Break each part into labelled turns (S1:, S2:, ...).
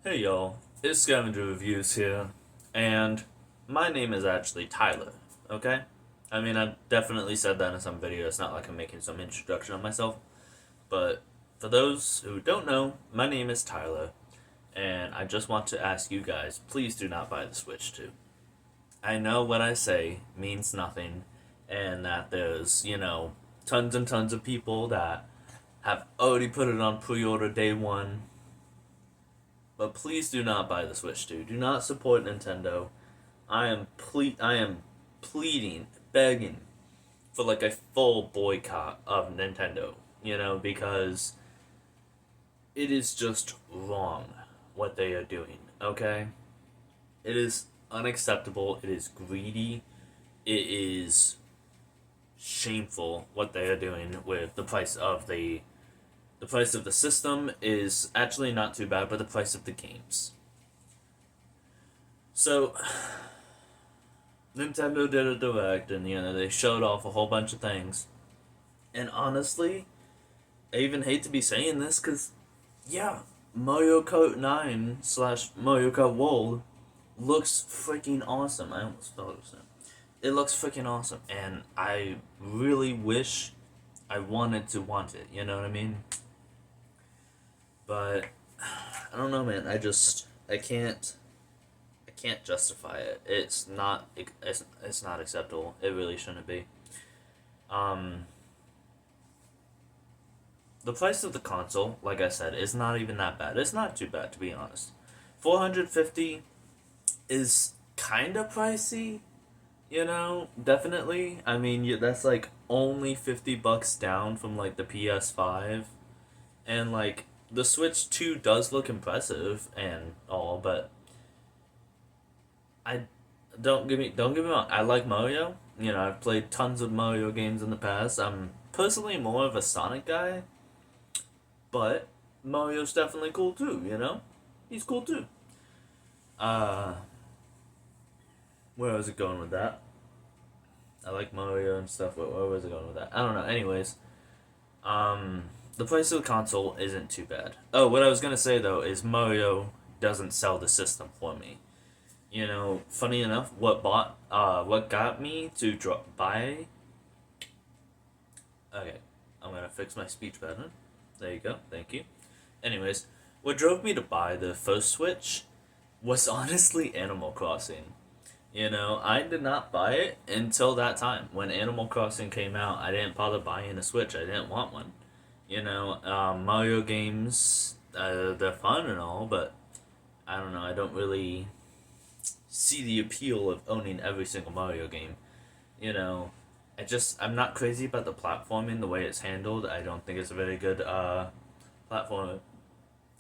S1: Hey y'all, it's Scavenger Reviews here, and my name is actually Tyler, okay? I mean, I've definitely said that in some video, it's not like I'm making some introduction of myself, but for those who don't know, my name is Tyler, and I just want to ask you guys, please do not buy the Switch 2. I know what I say means nothing, and that there's, tons and tons of people that have already put it on pre-order day one, but please do not buy the Switch 2. Do not support Nintendo. I am pleading, begging for like a full boycott of Nintendo, because it is just wrong what they are doing, okay? It is unacceptable, it is greedy, it is shameful what they are doing with the price of the system is actually not too bad, but the price of the games. So, Nintendo did a direct, and they showed off a whole bunch of things. And honestly, I even hate to be saying this, cause yeah, Mario Kart 9 slash Mario Kart World looks freaking awesome. I almost fell it. It looks freaking awesome, and I really wish I wanted to want it. You know what I mean? But I don't know, man. I can't justify it. It's not acceptable. It really shouldn't be. Um, the price of the console, like I said, is not even that bad. It's not too bad, to be honest. 450 is kind of pricey, definitely. I mean, that's like only $50 down from like the PS5, and like the Switch 2 does look impressive and all, but I don't get me wrong. I like Mario. I've played tons of Mario games in the past. I'm personally more of a Sonic guy, but Mario's definitely cool too. He's cool too. Uh, where was it going with that? I like Mario and stuff. Where was it going with that? I don't know. Anyways, the price of the console isn't too bad. Oh, what I was gonna say though is Mario doesn't sell the system for me. Funny enough, what got me to buy. Okay, I'm gonna fix my speech pattern. There you go. Thank you. Anyways, what drove me to buy the first Switch was honestly Animal Crossing. I did not buy it until that time. When Animal Crossing came out, I didn't bother buying a Switch. I didn't want one. Mario games, they're fun and all, but I don't know. I don't really see the appeal of owning every single Mario game. You know, I'm not crazy about the platforming, the way it's handled. I don't think it's a very good platform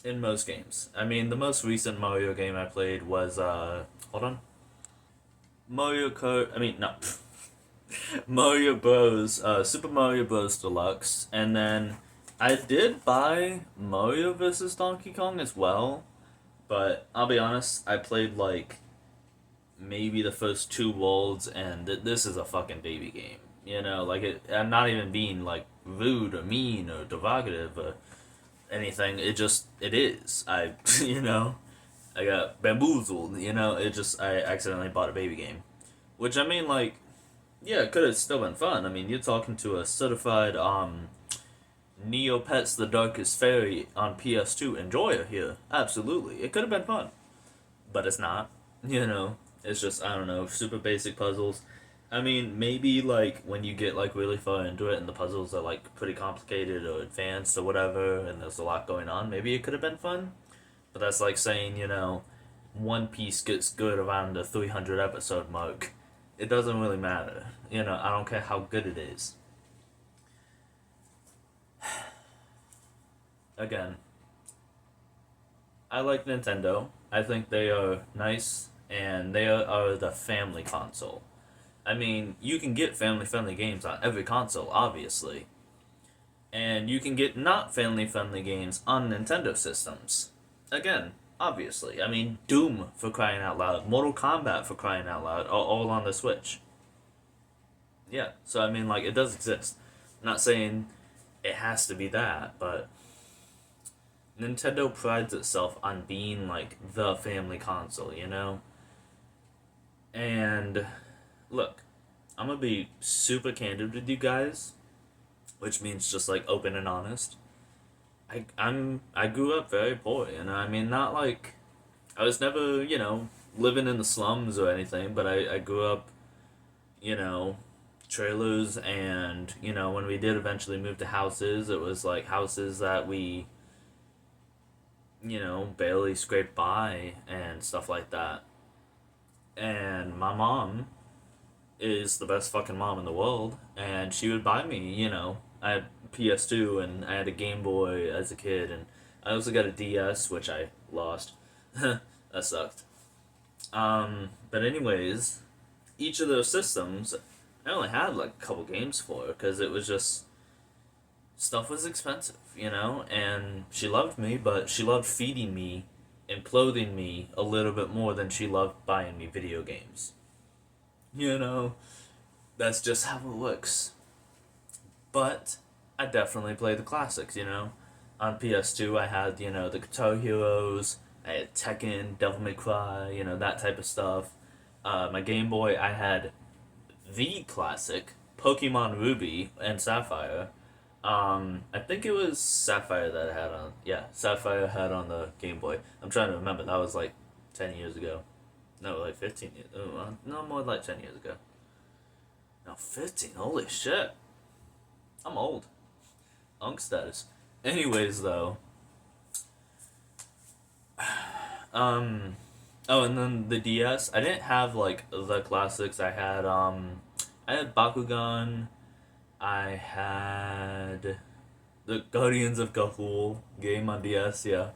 S1: in most games. I mean, the most recent Mario game I played was hold on, Mario Kart. I mean, no, Mario Bros. Super Mario Bros. Deluxe, and then I did buy Mario vs. Donkey Kong as well. But I'll be honest, I played like maybe the first two worlds, and this is a fucking baby game. I'm not even being like rude or mean or derogative or anything. It is. I got bamboozled. I accidentally bought a baby game, which I mean, like, yeah, it could have still been fun. I mean, you're talking to a certified Neopets the Darkest Fairy on PS2 enjoyer here. Absolutely, it could have been fun, but it's not. It's just, I don't know, super basic puzzles. I mean, maybe like when you get like really far into it and the puzzles are like pretty complicated or advanced or whatever, and there's a lot going on, maybe it could have been fun. But that's like saying, One Piece gets good around the 300 episode mark. It doesn't really matter. I don't care how good it is. Again, I like Nintendo. I think they are nice, and they are the family console. I mean, you can get family friendly games on every console, obviously. And you can get not family friendly games on Nintendo systems. Again, obviously. I mean, Doom for crying out loud, Mortal Kombat for crying out loud, all on the Switch. Yeah, so I mean, like, it does exist. I'm not saying it has to be that, but Nintendo prides itself on being like the family console, you know? And look, I'm gonna be super candid with you guys, which means just like open and honest. I grew up very poor, you know. I mean, not like I was never, living in the slums or anything, but I grew up, you know, trailers, and when we did eventually move to houses, it was like houses that we, barely scraped by and stuff like that. And my mom is the best fucking mom in the world, and she would buy me, I had PS2 and I had a Game Boy as a kid, and I also got a DS, which I lost. That sucked. But anyways, each of those systems, I only had like a couple games for because it was just stuff was expensive, and she loved me, but she loved feeding me and clothing me a little bit more than she loved buying me video games. You know, that's just how it works. But I definitely play the classics, On PS2, I had, the Guitar Heroes, I had Tekken, Devil May Cry, that type of stuff. My Game Boy, I had the classic Pokemon Ruby and Sapphire. I think it was Sapphire that I had on. Yeah, Sapphire had on the Game Boy. I'm trying to remember. That was like 10 years ago. No, like 15 years. No, more like 10 years ago. No, 15. Holy shit. I'm old. Unk status. Anyways, though. Oh, and then the DS. I didn't have like the classics. I had Bakugan. I had the Guardians of Ga'Hoole game on DS. Yeah,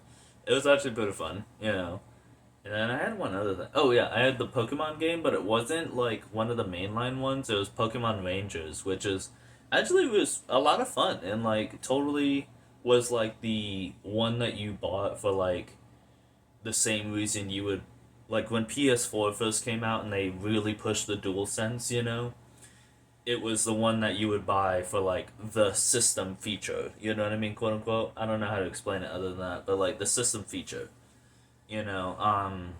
S1: it was actually pretty fun. And then I had one other thing. Oh yeah, I had the Pokemon game, but it wasn't like one of the mainline ones. It was Pokemon Rangers, which is actually was a lot of fun and like totally was like the one that you bought for like the same reason you would like when PS4 first came out and they really pushed the DualSense, it was the one that you would buy for like the system feature. You know what I mean, quote unquote. I don't know how to explain it other than that, but like the system feature. You know, um,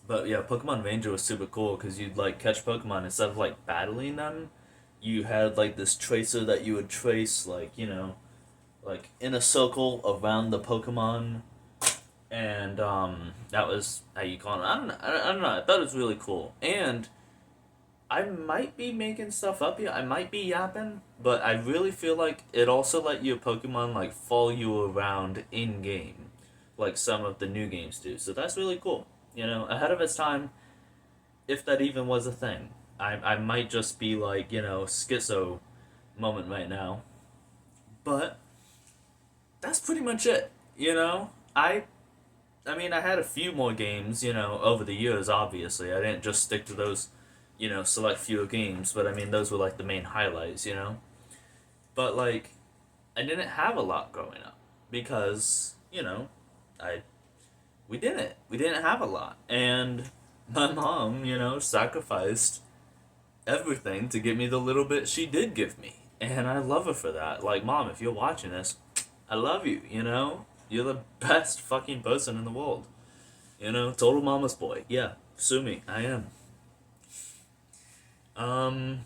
S1: but yeah, Pokemon Ranger was super cool because you'd like catch Pokemon instead of like battling them. You had like this tracer that you would trace like like in a circle around the Pokemon, and that was how you call it. I don't know. I don't know. I thought it was really cool, and I might be making stuff up here. I might be yapping, but I really feel like it also let your Pokemon like follow you around in game, like some of the new games do. So that's really cool. Ahead of its time, if that even was a thing. I might just be like schizo moment right now, but that's pretty much it. I mean, I had a few more games, over the years, obviously. I didn't just stick to those, select few games, but I mean, those were like the main highlights. But like, I didn't have a lot growing up because, I we didn't. We didn't have a lot. And my mom, sacrificed everything to give me the little bit she did give me. And I love her for that. Like, Mom, if you're watching this, I love you. You're the best fucking person in the world. Total mama's boy. Yeah, sue me. I am. Um,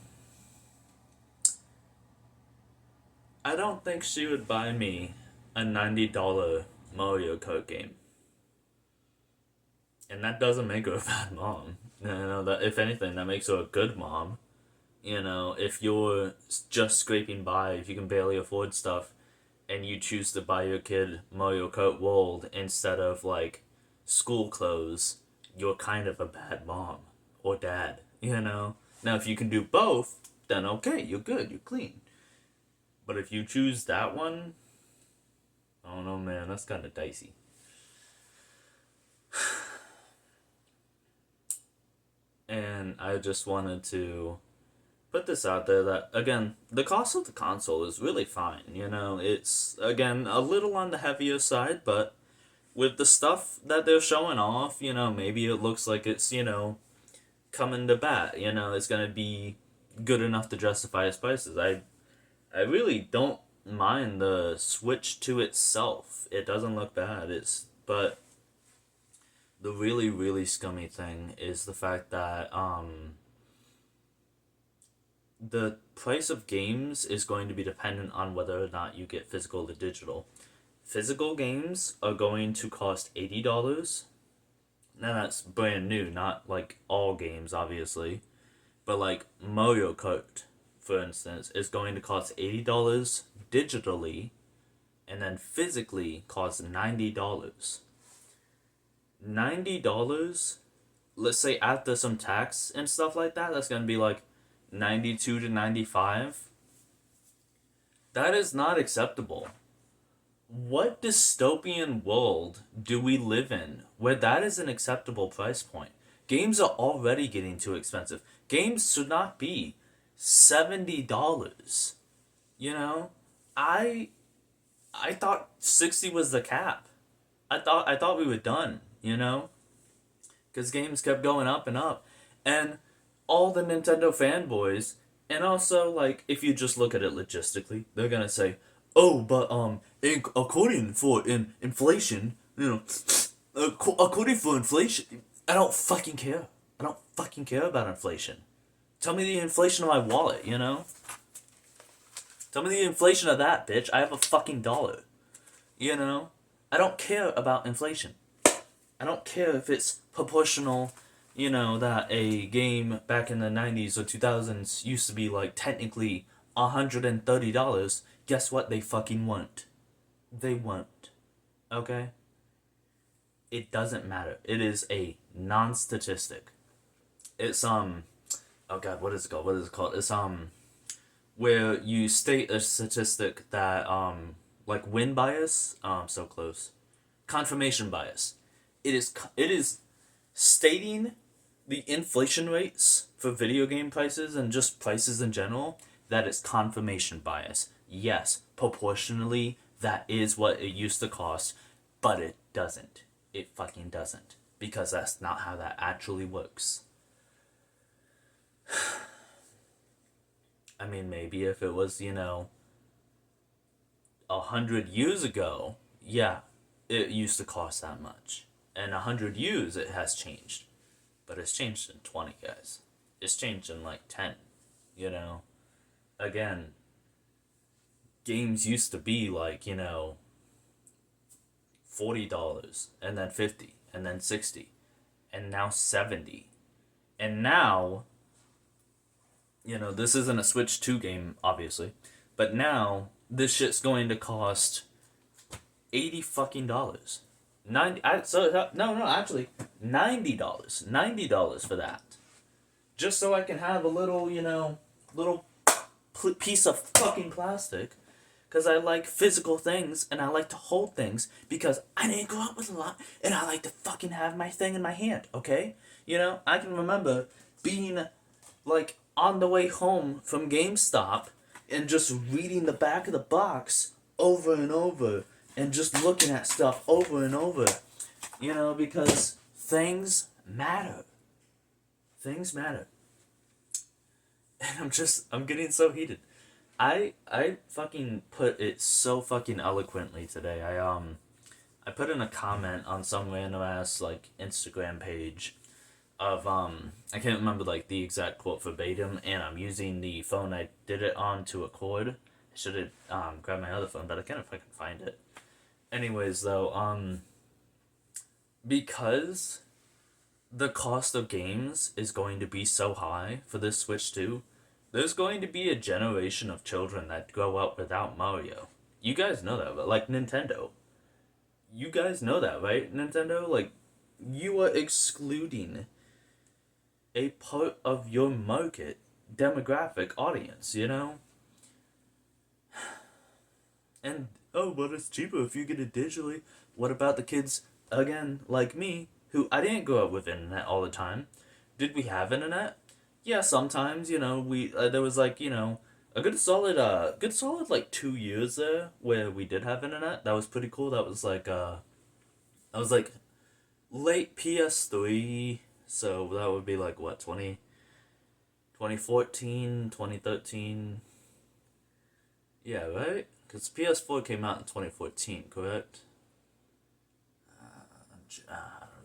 S1: I don't think she would buy me a $90 Mario Kart game. And that doesn't make her a bad mom. That if anything, that makes her a good mom. If you're just scraping by, if you can barely afford stuff, and you choose to buy your kid Mario Kart World instead of like school clothes, you're kind of a bad mom or dad. Now, if you can do both, then okay, you're good, you're clean. But if you choose that one, I don't know, man, that's kind of dicey. And I just wanted to put this out there that, again, the cost of the console is really fine. It's, again, a little on the heavier side, but with the stuff that they're showing off, maybe it looks like it's, coming to bat. It's going to be good enough to justify its prices. I really don't mind the Switch 2 itself. It doesn't look bad. But the really, really scummy thing is the fact that the price of games is going to be dependent on whether or not you get physical or digital. Physical games are going to cost $80. Now that's brand new, not like all games, obviously. But like Mario Kart, for instance, is going to cost $80 digitally, and then physically costs $90. $90, let's say after some tax and stuff like that, that's gonna be like 92 to 95. That is not acceptable. What dystopian world do we live in where that is an acceptable price point? Games are already getting too expensive. Games should not be $70. You know? I I thought 60 was the cap. I thought we were done, you know? Cuz games kept going up and up. And all the Nintendo fanboys, and also like if you just look at it logistically, they're going to say, "Oh, but according for inflation, you know, according for inflation, I don't fucking care. I don't fucking care about inflation. Tell me the inflation of my wallet, you know? Tell me the inflation of that, bitch. I have a fucking dollar. You know? I don't care about inflation. I don't care if it's proportional, you know, that a game back in the 90s or 2000s used to be like technically $130. Guess what they fucking won't? They won't. Okay? It doesn't matter. It is a non-statistic. It's oh god, what is it called? What is it called? It's where you state a statistic that like win bias, so close. Confirmation bias. It is stating the inflation rates for video game prices and just prices in general, that is confirmation bias. Yes, proportionally that is what it used to cost, but it doesn't. It fucking doesn't. Because that's not how that actually works. I mean, maybe if it was, you know, 100 years ago, yeah, it used to cost that much. And 100 years, it has changed. But it's changed in 20, guys. It's changed in like 10, you know? Again, games used to be like, you know, $40, and then 50, and then 60, and now 70. And now, you know, this isn't a Switch 2 game, obviously, but now this shit's going to cost 80 fucking dollars. Actually, $90. $90 for that. Just so I can have a little, you know, little piece of fucking plastic. Because I like physical things and I like to hold things because I didn't grow up with a lot and I like to fucking have my thing in my hand, okay? You know, I can remember being like on the way home from GameStop and just reading the back of the box over and over and just looking at stuff over and over, you know, because things matter. Things matter. And I'm getting so heated. I fucking put it so fucking eloquently today. I put in a comment on some random ass like Instagram page of I can't remember like the exact quote verbatim, and I'm using the phone I did it on to record. I should have grabbed my other phone, but I can't if I can find it. Anyways though, because the cost of games is going to be so high for this Switch 2, there's going to be a generation of children that grow up without Mario. You guys know that, but like Nintendo. You guys know that, right? Nintendo, like, you are excluding a part of your market demographic audience, you know? And, oh, but it's cheaper if you get it digitally. What about the kids, again, like me, who I didn't grow up with internet all the time? Did we have internet? Yeah, sometimes, you know, we there was like, you know, a good solid like 2 years there where we did have internet. That was pretty cool. That was like late PS3, so that would be like what, 2014, 2013. Yeah, right? Because PS4 came out in 2014, correct?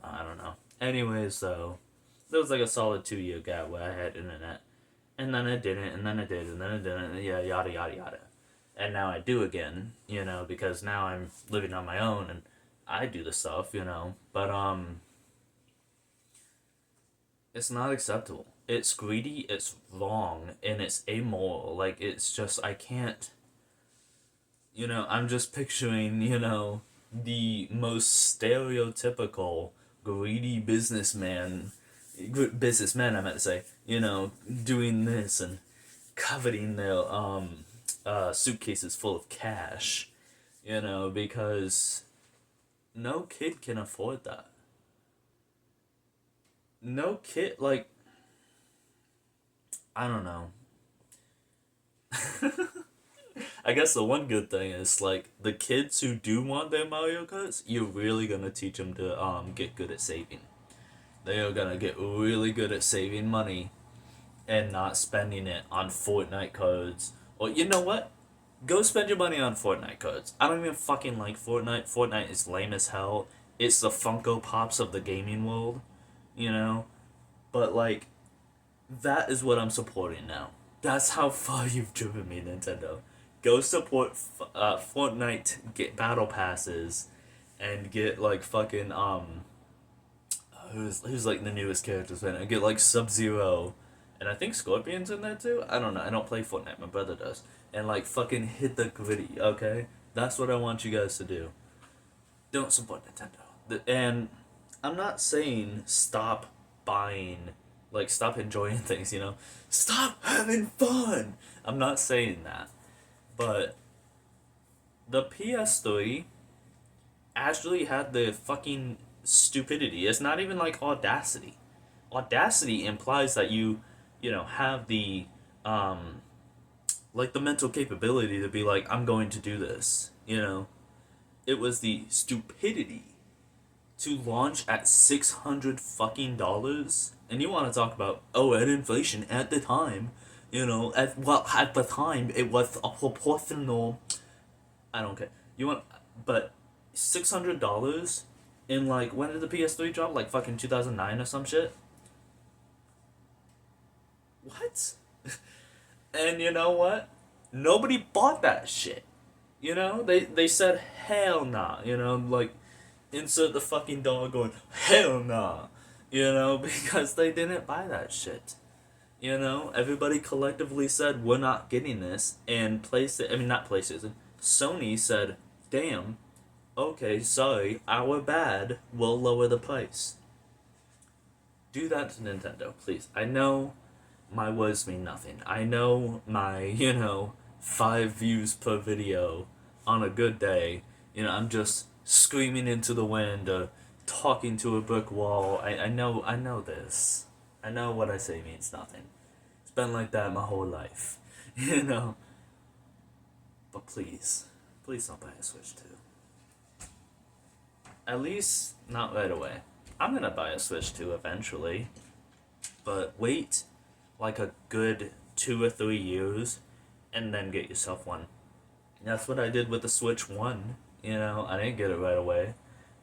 S1: I don't know. Anyways, though, there was like a solid 2 year gap where I had internet. And then I didn't, and then I did, and then I didn't, and yeah, yada, yada, yada. And now I do again, because now I'm living on my own and I do the stuff. But, it's not acceptable. It's greedy, it's wrong, and it's amoral. Like, it's just, I can't, I'm just picturing, the most stereotypical greedy businessman, I meant to say, doing this and coveting their, suitcases full of cash, because no kid can afford that. No kid, like, I don't know. I guess the one good thing is like the kids who do want their Mario Karts, you're really gonna teach them to get good at saving. They are gonna get really good at saving money and not spending it on Fortnite codes. Or you know what? Go spend your money on Fortnite codes. I don't even fucking like Fortnite. Fortnite is lame as hell. It's the Funko Pops of the gaming world, you know? But like that is what I'm supporting now. That's how far you've driven me, Nintendo. Go support Fortnite, get battle passes, and get like fucking who's like the newest characters right now? Get like Sub Zero, and I think Scorpion's in there too. I don't know. I don't play Fortnite. My brother does. And like fucking hit the gritty. Okay, that's what I want you guys to do. Don't support Nintendo. And I'm not saying stop buying, like stop enjoying things. Stop having fun. I'm not saying that, but the PS3 actually had the fucking stupidity. It's not even like Audacity. Audacity implies that you have the like the mental capability to be like, I'm going to do this. It was the stupidity to launch at $600 fucking. And you want to talk about, at inflation at the time, at the time it was a proportional. I don't care. But $600 in like when did the PS3 drop? Like fucking 2009 or some shit. What? And you know what? Nobody bought that shit. They said hell nah. Like insert the fucking dog going hell nah. Because they didn't buy that shit. Everybody collectively said we're not getting this, and not PlayStation. Sony said, "Damn, okay, sorry, our bad. We'll lower the price." Do that to Nintendo, please. I know my words mean nothing. I know my 5 views per video on a good day. I'm just screaming into the wind or talking to a brick wall. I know this. I know what I say means nothing. It's been like that my whole life. But please don't buy a Switch 2. At least not right away. I'm gonna buy a Switch 2 eventually. But wait like a good 2 or 3 years and then get yourself one. That's what I did with the Switch 1. I didn't get it right away.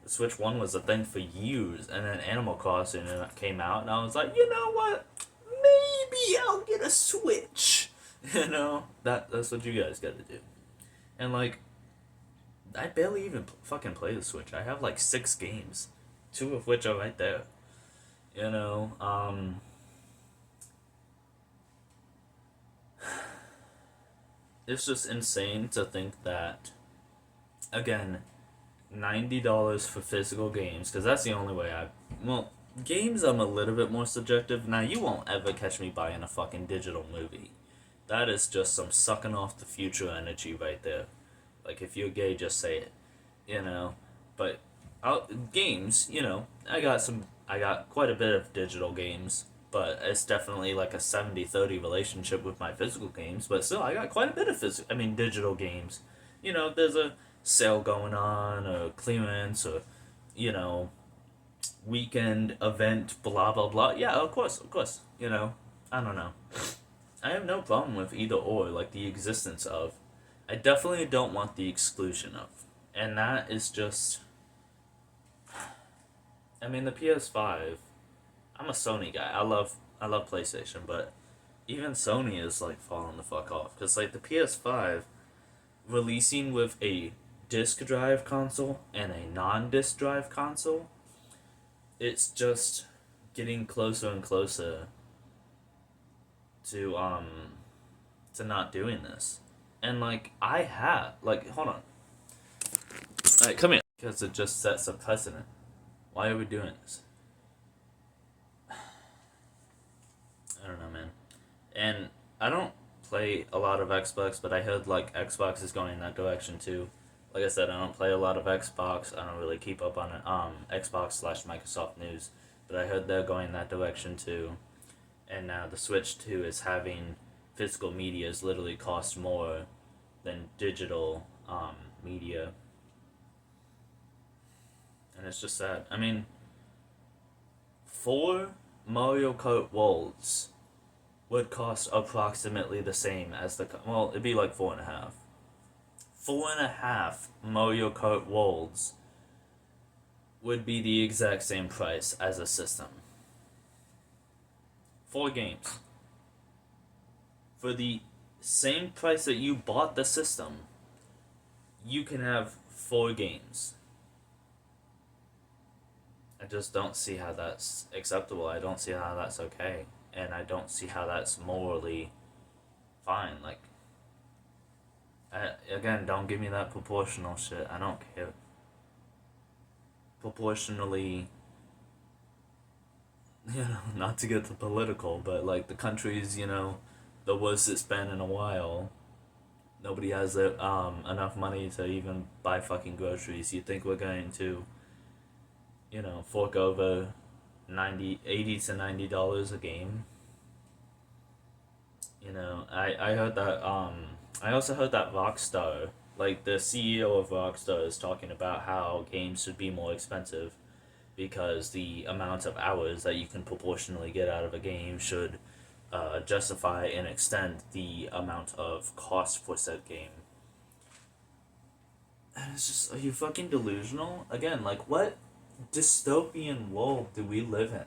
S1: The Switch 1 was a thing for years, and then Animal Crossing came out, and I was like, you know what? Maybe I'll get a Switch. That's what you guys gotta do. And, like, I barely even fucking play the Switch. I have, like, 6 games, 2 of which are right there. It's just insane to think that, again, $90 for physical games, because that's the only way games I'm a little bit more subjective. Now, you won't ever catch me buying a fucking digital movie. That is just some sucking off the future energy right there. Like, if you're gay, just say it, But, games, I got quite a bit of digital games, but it's definitely like a 70-30 relationship with my physical games. But still, I got quite a bit of digital games. There's a sale going on, or clearance, or, weekend event, blah, blah, blah. Yeah, of course. I don't know. I have no problem with either or, like the existence of. I definitely don't want the exclusion of. And that is just. I mean, the PS5. I'm a Sony guy. I love PlayStation, but even Sony is like falling the fuck off. Because, like, the PS5 releasing with a disc drive console and a non disc drive console, it's just getting closer and closer to not doing this. And like hold on. Alright, come here. Because it just sets a precedent. Why are we doing this? I don't know, man. And I don't play a lot of Xbox, but I heard like Xbox is going in that direction too. Like I said, I don't play a lot of Xbox. I don't really keep up on it. Xbox/Microsoft news, but I heard they're going that direction too. And now the Switch 2 is having physical media is literally cost more than digital media. And it's just sad. I mean, 4 Mario Kart Worlds would cost approximately the same as well, it'd be like 4.5. 4.5 Mario Kart Worlds would be the exact same price as a system. 4 games. For the same price that you bought the system, you can have 4 games. I just don't see how that's acceptable. I don't see how that's okay. And I don't see how that's morally fine. Like, again, don't give me that proportional shit. I don't care. Proportionally, not to get too political, but like the country's, the worst it's been in a while. Nobody has enough money to even buy fucking groceries. You think we're going to, fork over $80 to $90 a game? I heard that, I also heard that Rockstar, like the CEO of Rockstar is talking about how games should be more expensive because the amount of hours that you can proportionally get out of a game should justify and extend the amount of cost for said game. And it's just, are you fucking delusional? Again, like, what dystopian world do we live in?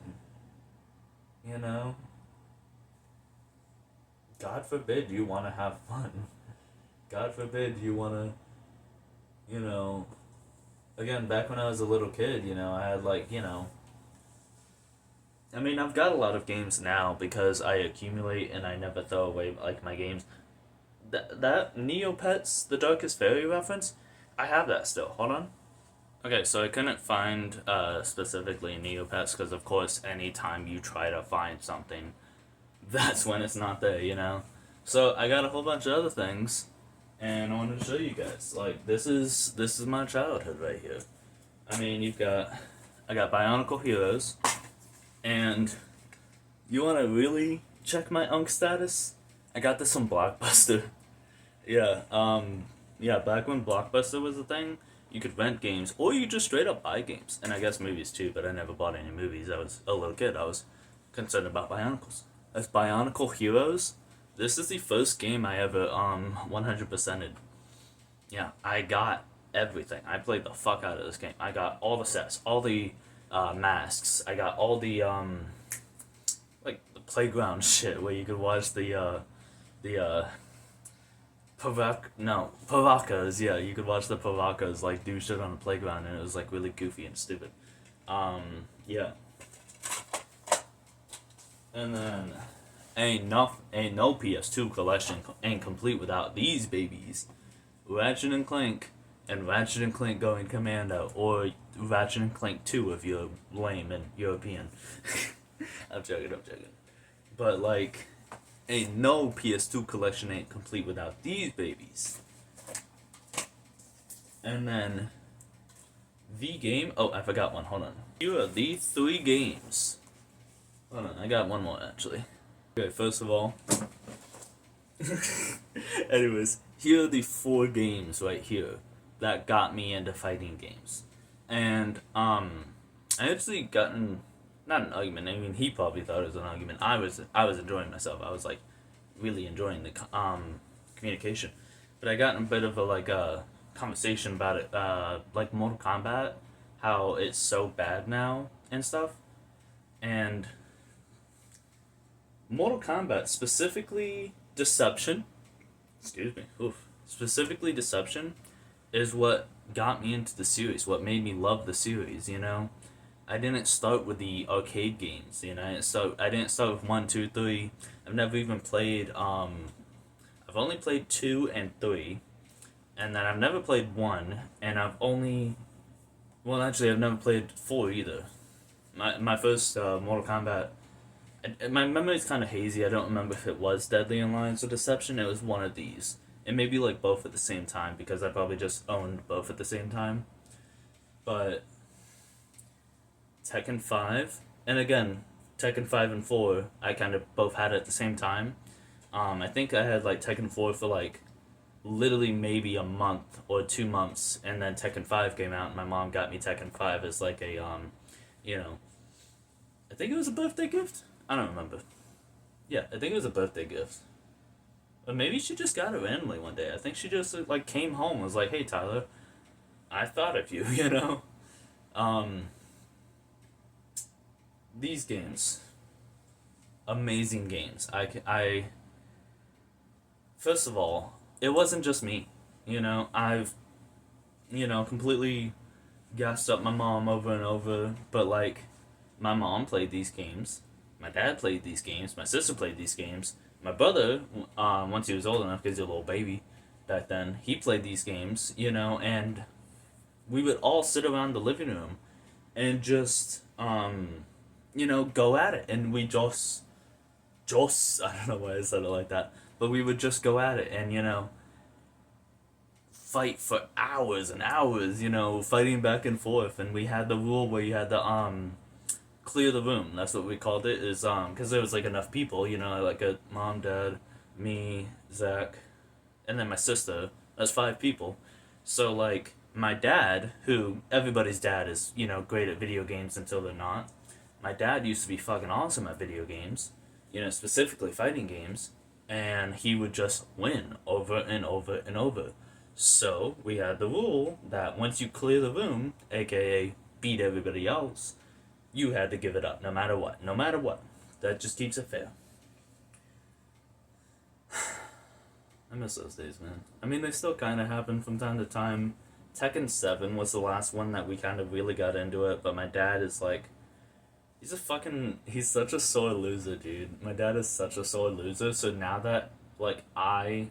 S1: God forbid you want to have fun. God forbid you want to, again, back when I was a little kid, I had I mean, I've got a lot of games now because I accumulate and I never throw away, like, my games. That Neopets, the Darkest Fairy reference, I have that still. Hold on. Okay, so I couldn't find specifically Neopets because, of course, anytime you try to find something, that's when it's not there. So I got a whole bunch of other things, and I wanted to show you guys. Like, this is my childhood right here. I mean, I got Bionicle Heroes, and you want to really check my Unk status? I got this on Blockbuster. Yeah, back when Blockbuster was a thing, you could rent games, or you just straight up buy games, and I guess movies too, but I never bought any movies. I was a little kid. I was concerned about Bionicles. That's Bionicle Heroes. This is the first game I ever 100%ed. Yeah, I got everything. I played the fuck out of this game. I got all the sets, all the masks. I got all the like the playground shit where you could watch the Pavakas. Yeah, you could watch the Pavakas like do shit on the playground, and it was like really goofy and stupid. Yeah. And then ain't no PS2 collection ain't complete without these babies. Ratchet and Clank and Ratchet and Clank Going Commando, or Ratchet and Clank 2 if you're lame and European. I'm joking. But like, ain't no PS2 collection ain't complete without these babies. And then the game, oh, I forgot one, hold on. Here are the 3 games. Hold on, I got one more actually. Okay, first of all, anyways, here are the 4 games right here that got me into fighting games. And I actually gotten, not an argument, I mean he probably thought it was an argument. I was enjoying myself. I was like really enjoying the communication. but I got in a bit of a like a conversation about it, like Mortal Kombat, how it's so bad now and stuff, and Mortal Kombat specifically Deception. Excuse me. Oof. Specifically Deception is what got me into the series. What made me love the series. You know, I didn't start with the arcade games. You know, I didn't start with one, two, three. I've never even played. I've only played 2 and 3, and then I've never played 1, and I've only. Well, actually, I've never played 4 either. My first Mortal Kombat. My memory's kind of hazy. I don't remember if it was Deadly Alliance or Deception. It was one of these. It may be like both at the same time because I probably just owned both at the same time. But Tekken 5, and again, Tekken 5 and 4, I kind of both had at the same time. I think I had like Tekken 4 for like literally maybe a month or 2 months, and then Tekken 5 came out, and my mom got me Tekken 5 as like a, you know, I think it was a birthday gift? I don't remember. Yeah, I think it was a birthday gift. Or maybe she just got it randomly one day. I think she just like came home and was like, "Hey Tyler, I thought of you," you know? Um, these games. Amazing games. First of all, it wasn't just me. You know, I've, completely gassed up my mom over and over, but like, my mom played these games, my dad played these games, my sister played these games, my brother, once he was old enough, because he was a little baby back then, he played these games, and we would all sit around the living room and just, go at it, and we I don't know why I said it like that, but we would just go at it, and, fight for hours and hours, fighting back and forth, and we had the rule where you had to, clear the room. That's what we called it. Is because there was like enough people, like a mom, dad, me, Zach, and then my sister. That's 5 people. So like my dad, who everybody's dad is, great at video games until they're not. My dad used to be fucking awesome at video games, specifically fighting games, and he would just win over and over and over. So we had the rule that once you clear the room, aka beat everybody else, you had to give it up, no matter what. No matter what. That just keeps it fair. I miss those days, man. I mean, they still kind of happen from time to time. Tekken 7 was the last one that we kind of really got into it, but my dad is like, he's such a sore loser, dude. My dad is such a sore loser, so now that, like, I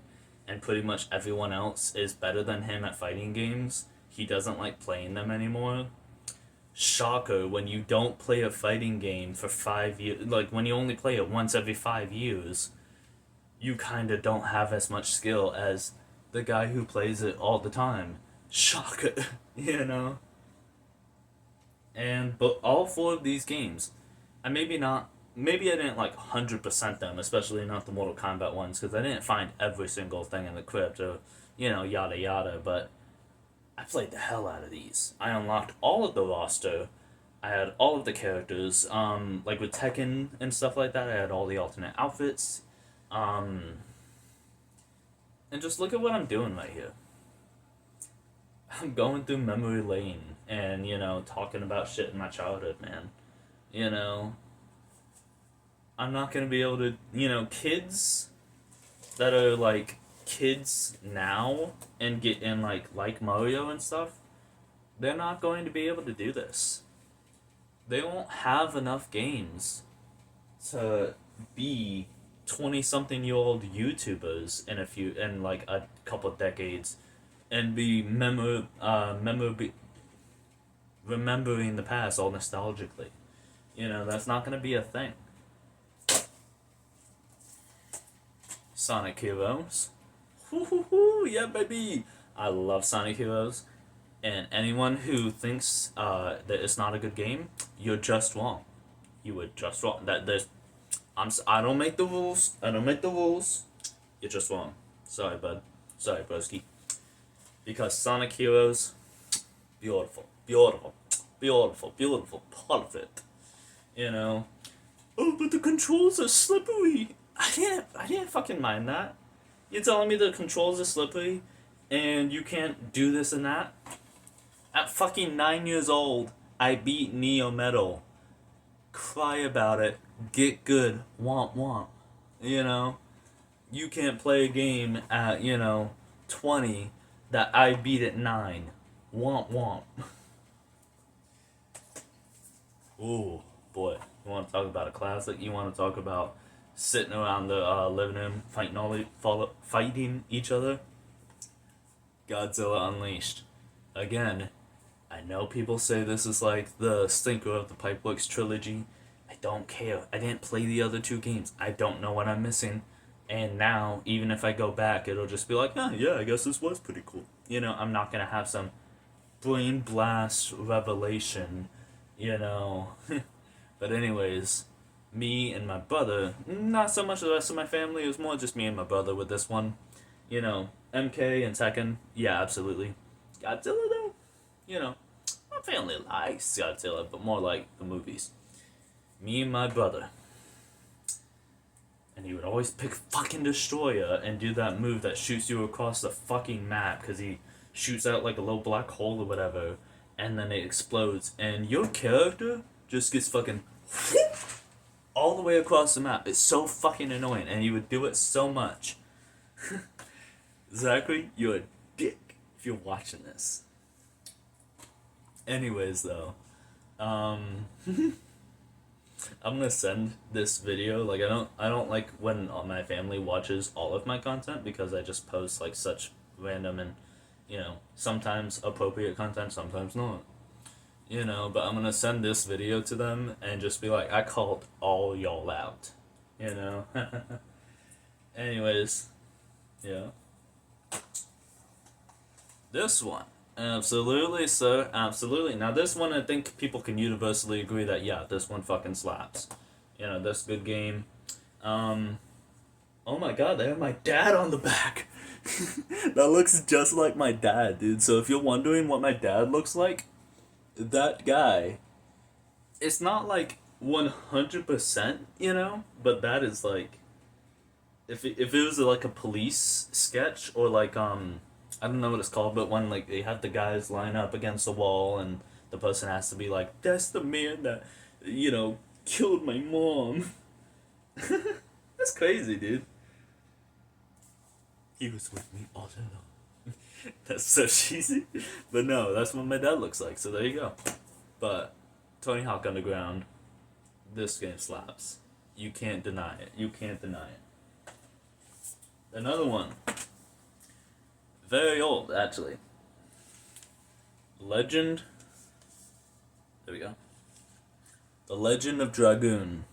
S1: and pretty much everyone else is better than him at fighting games, he doesn't like playing them anymore. Shocker, when you don't play a fighting game for 5 years, like when you only play it once every 5 years, you kind of don't have as much skill as the guy who plays it all the time. Shocker, And, but all 4 of these games, maybe I didn't like 100% them, especially not the Mortal Kombat ones, because I didn't find every single thing in the crypt or, yada yada, but I played the hell out of these. I unlocked all of the roster. I had all of the characters. Like with Tekken and stuff like that, I had all the alternate outfits. And just look at what I'm doing right here. I'm going through memory lane and, talking about shit in my childhood, man. I'm not going to be able to, kids that are like kids now and get in like Mario and stuff, they're not going to be able to do this. They won't have enough games to be 20-something-year-old YouTubers in like a couple of decades and be remembering the past all nostalgically. That's not going to be a thing. Sonic Heroes. Yeah, baby! I love Sonic Heroes. And anyone who thinks that it's not a good game, you're just wrong. You were just wrong. I don't make the rules. You're just wrong. Sorry, bud. Sorry, broski. Because Sonic Heroes, beautiful, beautiful, beautiful, beautiful, perfect. Oh, but the controls are slippery. I didn't fucking mind that. You're telling me the controls are slippery and you can't do this and that? At fucking 9 years old, I beat Neo Metal. Cry about it. Get good. Womp womp. You know? You can't play a game at, 20 that I beat at 9. Womp womp. Ooh, boy. You want to talk about a classic? You want to talk about sitting around the living room fighting each other? Godzilla Unleashed. Again, I know people say this is like the stinker of the Pipeworks trilogy. I don't care. I didn't play the other two games. I don't know what I'm missing. And now, even if I go back, it'll just be like, oh, yeah, I guess this was pretty cool. I'm not going to have some brain blast revelation, But anyways, me and my brother, not so much the rest of my family, it was more just me and my brother with this one. MK and Tekken, yeah, absolutely. Godzilla, though, my family likes Godzilla, but more like the movies. Me and my brother. And he would always pick fucking Destroyer and do that move that shoots you across the fucking map because he shoots out like a little black hole or whatever, and then it explodes, and your character just gets fucking all the way across the map. It's so fucking annoying, and he would do it so much. Zachary, you're a dick if you're watching this. Anyways, though, I'm gonna send this video. Like, I don't like when my family watches all of my content because I just post like such random and sometimes appropriate content, sometimes not. But I'm gonna send this video to them and just be like, I called all y'all out. Anyways, yeah. This one. Absolutely, sir. Absolutely. Now, this one, I think people can universally agree that, yeah, this one fucking slaps. This good game. Oh my god, they have my dad on the back. That looks just like my dad, dude. So if you're wondering what my dad looks like, that guy, it's not like 100%, but that is like, if it was like a police sketch or like, I don't know what it's called, but when like they have the guys line up against the wall and the person has to be like, that's the man that, killed my mom. That's crazy, dude. He was with me all along. That's so cheesy. But no, that's what my dad looks like, so there you go. But Tony Hawk Underground, this game slaps. You can't deny it. You can't deny it. Another one. Very old, actually. Legend. There we go. The Legend of Dragoon.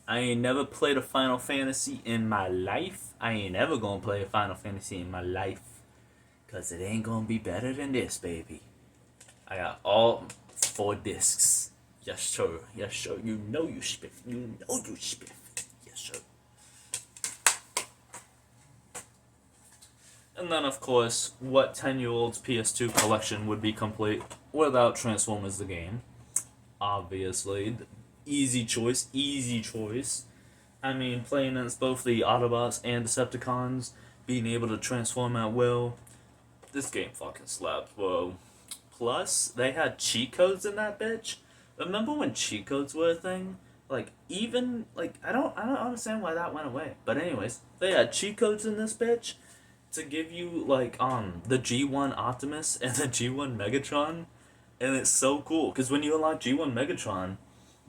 S1: I ain't never played a Final Fantasy in my life. I ain't ever gonna play a Final Fantasy in my life. Cause it ain't gonna be better than this, baby. I got all 4 discs. Yes, sir. Yes, sir. You know you spiff. You know you spiff. Yes, sir. And then, of course, what 10-year-old's PS2 collection would be complete without Transformers the game? Obviously. Easy choice. Easy choice. I mean, playing as both the Autobots and Decepticons, being able to transform at will. This game fucking slaps, bro. Plus, they had cheat codes in that bitch. Remember when cheat codes were a thing? Like, even, like, I don't understand why that went away. But anyways, they had cheat codes in this bitch to give you, like, the G1 Optimus and the G1 Megatron. And it's so cool, because when you unlock G1 Megatron,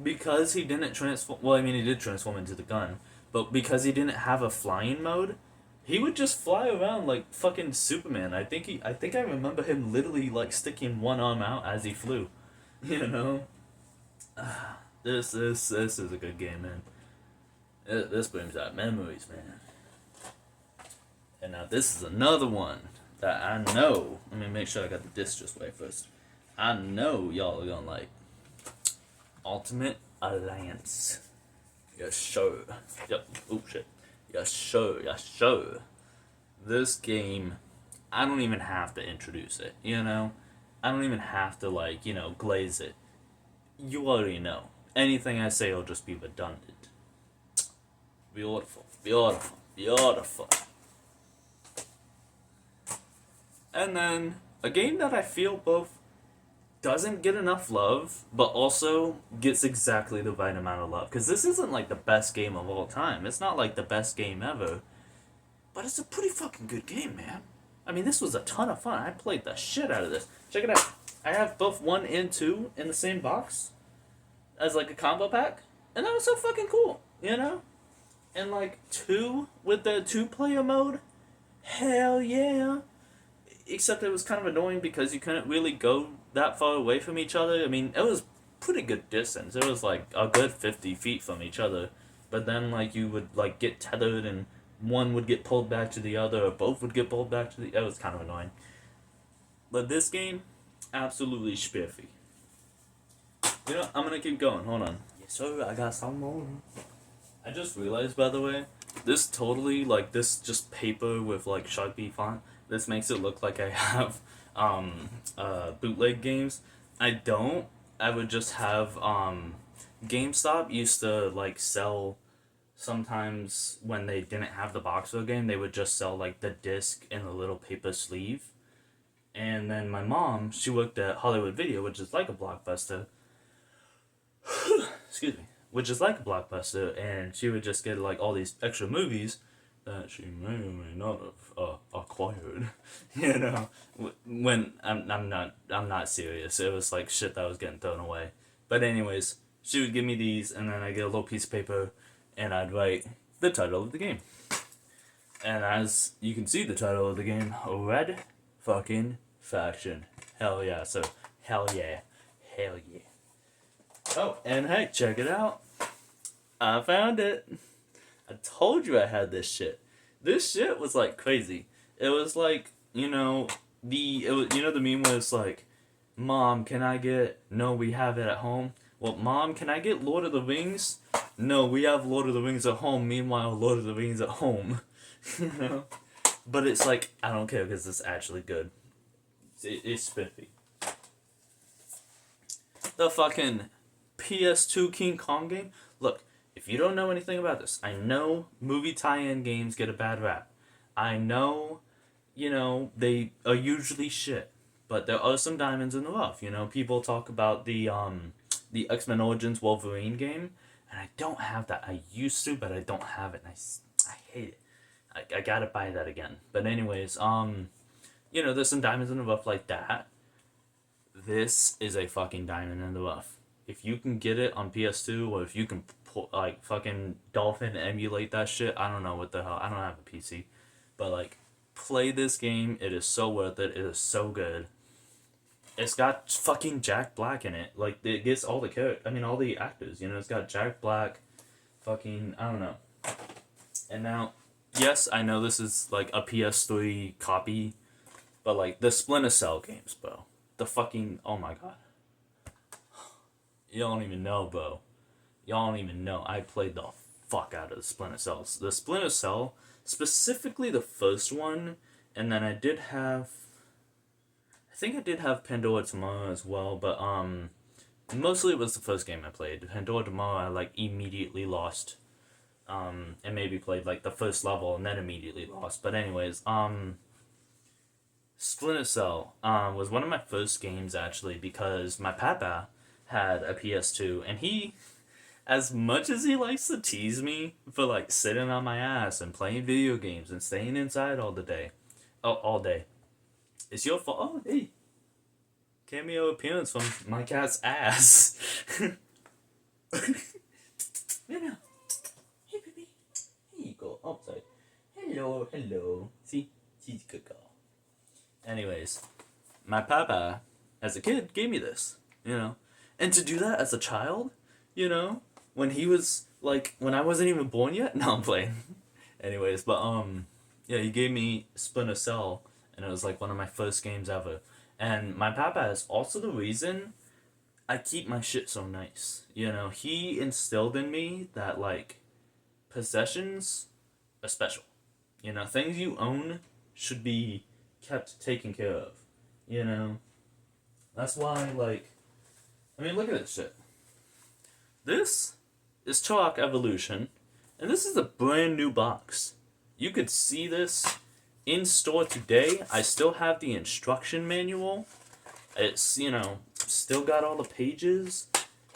S1: because he didn't transform, well, I mean, he did transform into the gun, but because he didn't have a flying mode, he would just fly around like fucking Superman. I think I remember him literally, like, sticking one arm out as he flew. This is a good game, man. This brings out memories, man. And now this is another one that I know. Let me make sure I got the disc just right first. I know y'all are gonna like. Ultimate Alliance. Yes, sure. Yep. Oh, shit. Yes, sure. Yes, sure. This game, I don't even have to introduce it, I don't even have to, like, glaze it. You already know. Anything I say will just be redundant. Beautiful. Beautiful. Beautiful. And then a game that I feel both doesn't get enough love, but also gets exactly the right amount of love. Because this isn't like the best game of all time. It's not like the best game ever. But it's a pretty fucking good game, man. I mean, this was a ton of fun. I played the shit out of this. Check it out. I have both 1 and 2 in the same box as like a combo pack. And that was so fucking cool, you know? And like 2 with the 2-player mode. Hell yeah. Except it was kind of annoying because you couldn't really go that far away from each other. I mean, it was pretty good distance. It was like a good 50 feet from each other. But then like you would like get tethered and one would get pulled back to the other or both would get pulled back to the... It was kind of annoying. But this game, absolutely spiffy. You know, I'm gonna keep going. Hold on. Yes, sir, I got some more. I just realized, by the way, this totally, like, this just paper with, like, Sharpie font, this makes it look like I have, bootleg games. I don't. I would just have, GameStop used to, like, sell, sometimes when they didn't have the box of the game, they would just sell, like, the disc in a little paper sleeve. And then my mom, she worked at Hollywood Video, which is like a Blockbuster. Excuse me. Which is like a Blockbuster, and she would just get like all these extra movies that she may or may not have acquired. You know, when I'm not serious. It was like shit that was getting thrown away. But anyways, she would give me these, and then I get a little piece of paper, and I'd write the title of the game. And as you can see, the title of the game, Red fucking Faction. Hell yeah! So hell yeah, hell yeah. Oh, and hey, check it out. I found it. I told you I had this shit. This shit was like crazy. It was like, you know, the meme where it's like, Mom, can I get... No, we have it at home. Well, Mom, can I get Lord of the Rings? No, we have Lord of the Rings at home. Meanwhile, Lord of the Rings at home. You know? But it's like, I don't care because it's actually good. It's spiffy. The fucking PS2 King Kong game. Look, if you don't know anything about this, I know movie tie-in games get a bad rap. I know, you know, they are usually shit. But there are some diamonds in the rough. You know, people talk about the X-Men Origins Wolverine game, and I don't have that. I used to, but I don't have it, and I hate it. I gotta buy that again. But anyways, you know, there's some diamonds in the rough like that. This is a fucking diamond in the rough. If you can get it on PS2, or if you can like fucking Dolphin emulate that shit, I don't know what the hell. I don't have a PC, but like, play this game. It is so worth it. It is so good. It's got fucking Jack Black in it. Like, it gets all all the actors. You know, it's got Jack Black, fucking, I don't know. And now, yes, I know this is like a PS3 copy, but like the Splinter Cell games, bro. The fucking, oh my god. Y'all don't even know, bro. Y'all don't even know. I played the fuck out of the Splinter Cells. The Splinter Cell, specifically the first one, and then I think I did have Pandora Tomorrow as well, but mostly it was the first game I played. Pandora Tomorrow I like immediately lost. And maybe played like the first level and then immediately lost. But anyways, Splinter Cell was one of my first games actually, because my papa had a PS2, and he, as much as he likes to tease me for like sitting on my ass and playing video games and staying inside all day, it's your fault. Oh, hey, cameo appearance from my cat's ass. Yeah. Hey, baby. Here you go. Oh, sorry. Hello. See, she's a good girl. Anyways, my papa, as a kid, gave me this, you know. And to do that as a child, you know, when he was, like, when I wasn't even born yet? No, I'm playing. Anyways, but, yeah, he gave me Splinter Cell, and it was, like, one of my first games ever. And my papa is also the reason I keep my shit so nice. You know, he instilled in me that, like, possessions are special. You know, things you own should be kept taken care of. You know? That's why, like, I mean, look at this shit. This is Turok Evolution, and this is a brand new box. You could see this in store today. I still have the instruction manual. It's, still got all the pages.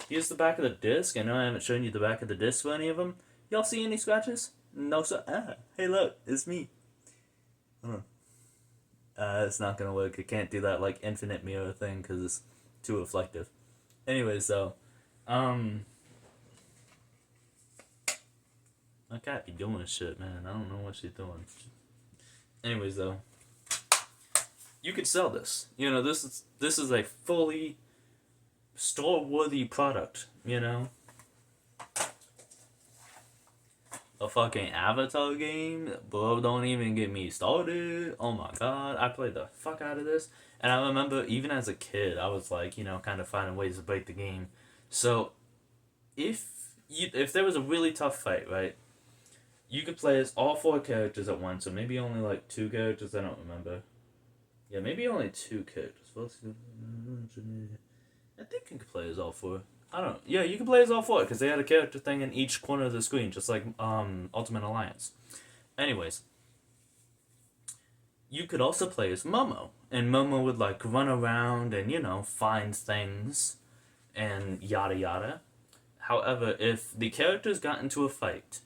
S1: Here's the back of the disc. I know I haven't shown you the back of the disc for any of them. Y'all see any scratches? No, sir. Hey, look, it's me. It's not gonna work. I can't do that like infinite mirror thing because it's too reflective. Anyways, though, my cat be doing shit, man. I don't know what she's doing. Anyways, though, you could sell this. This is a fully store-worthy product. A fucking Avatar game, bro. Don't even get me started. Oh my god, I played the fuck out of this, and I remember even as a kid, I was like, kind of finding ways to break the game. So, if there was a really tough fight, right, you could play as all four characters at once, or maybe only like two characters. I don't remember. Yeah, maybe only two characters. I think you could play as all four. I don't know. Yeah, you can play as all four because they had a character thing in each corner of the screen, just like Ultimate Alliance. Anyways, you could also play as Momo, and Momo would like run around and find things and yada yada. However, if the characters got into a fight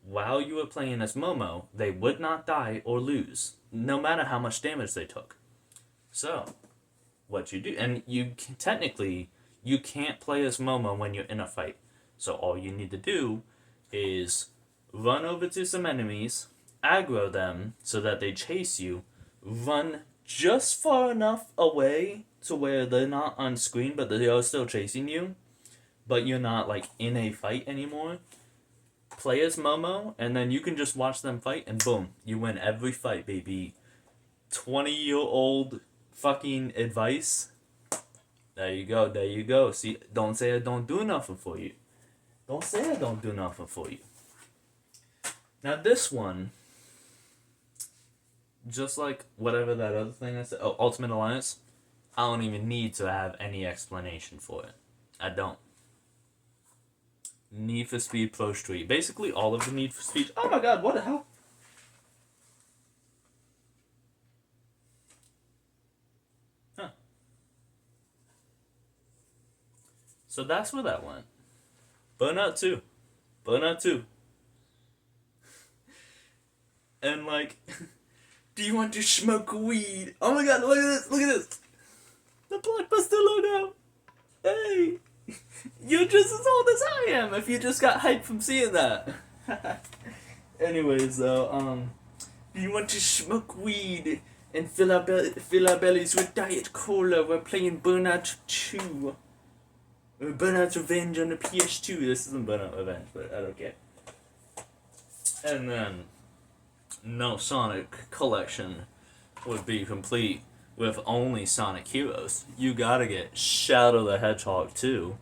S1: while you were playing as Momo, they would not die or lose, no matter how much damage they took. So, what you do, and technically you can't play as Momo when you're in a fight. So all you need to do is run over to some enemies, aggro them so that they chase you, run just far enough away to where they're not on screen but they are still chasing you, but you're not like in a fight anymore. Play as Momo, and then you can just watch them fight, and boom, you win every fight, baby. 20-year-old fucking advice. There you go. See, don't say I don't do nothing for you. Don't say I don't do nothing for you. Now this one, just like whatever that other thing I said, Ultimate Alliance, I don't even need to have any explanation for it. I don't. Need for Speed Pro Street. Basically all of the Need for Speed. Oh my god, what the hell? Huh. So that's where that went. Burnout 2. Burnout 2. And like, do you want to smoke weed? Oh my god, look at this. The Blockbuster logo. Hey. You're just as old as I am if you just got hyped from seeing that. Anyways, though, do you want to smoke weed and fill our bellies with Diet Cola? We're playing Burnout 2. Burnout Revenge on the PS2. This isn't Burnout Revenge, but I don't care. And then, no Sonic collection would be complete with only Sonic Heroes. You gotta get Shadow the Hedgehog 2.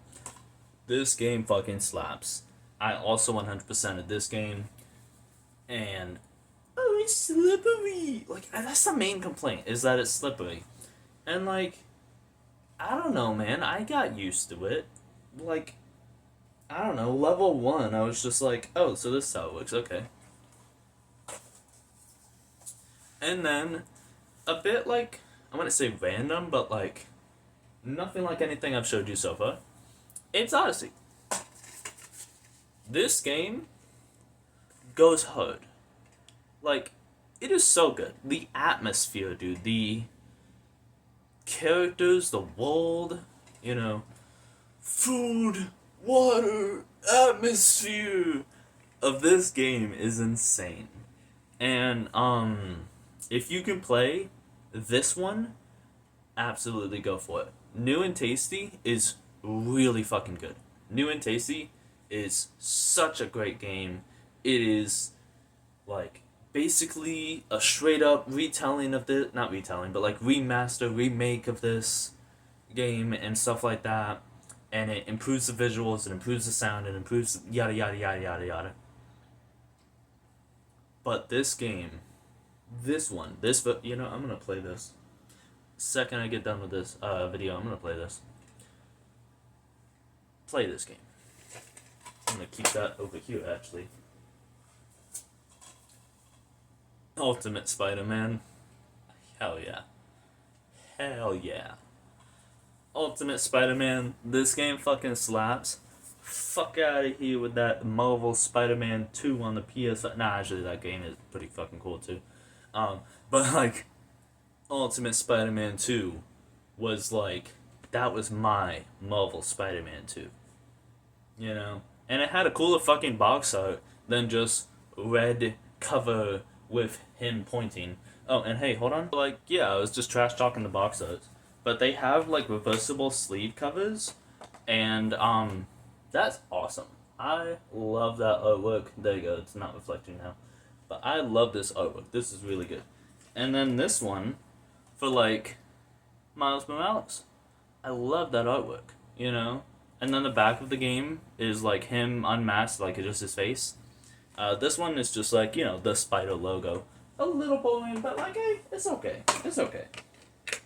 S1: This game fucking slaps. I also 100%ed this game. And, oh, it's slippery. Like, that's the main complaint, is that it's slippery. And, like, I don't know, man. I got used to it. Like, I don't know, level 1, I was just like, oh, so this is how it works, okay. And then, a bit like, I wouldn't say random, but like, nothing like anything I've showed you so far. It's Odyssey. This game goes hard. Like, it is so good. The atmosphere, dude. The characters, the world, food, water, atmosphere of this game is insane. And, if you can play this one, absolutely go for it. New and Tasty is really fucking good. New and Tasty is such a great game. It is like basically a straight up retelling of the not retelling, but like remaster, remake of this game and stuff like that. And it improves the visuals, it improves the sound, it improves yada yada yada yada yada. But this game, I'm gonna play this. Second I get done with this video, I'm gonna play this. Play this game. I'm gonna keep that over here, actually. Ultimate Spider-Man. Hell yeah. Hell yeah. Ultimate Spider-Man. This game fucking slaps. Fuck out of here with that Marvel Spider-Man 2 on the PS. Nah, actually, that game is pretty fucking cool too. But like, Ultimate Spider-Man 2 was like, that was my Marvel Spider-Man 2. You know? And it had a cooler fucking box art than just red cover with him pointing. Oh, and hey, hold on. Like, yeah, I was just trash talking the box art. But they have like reversible sleeve covers, and that's awesome. I love that artwork. There you go, it's not reflecting now. But I love this artwork. This is really good. And then this one for like Miles Morales. I love that artwork, you know? And then the back of the game is like him unmasked, like just his face. This one is just like, you know, the spider logo. A little boring, but like, hey, it's okay. It's okay.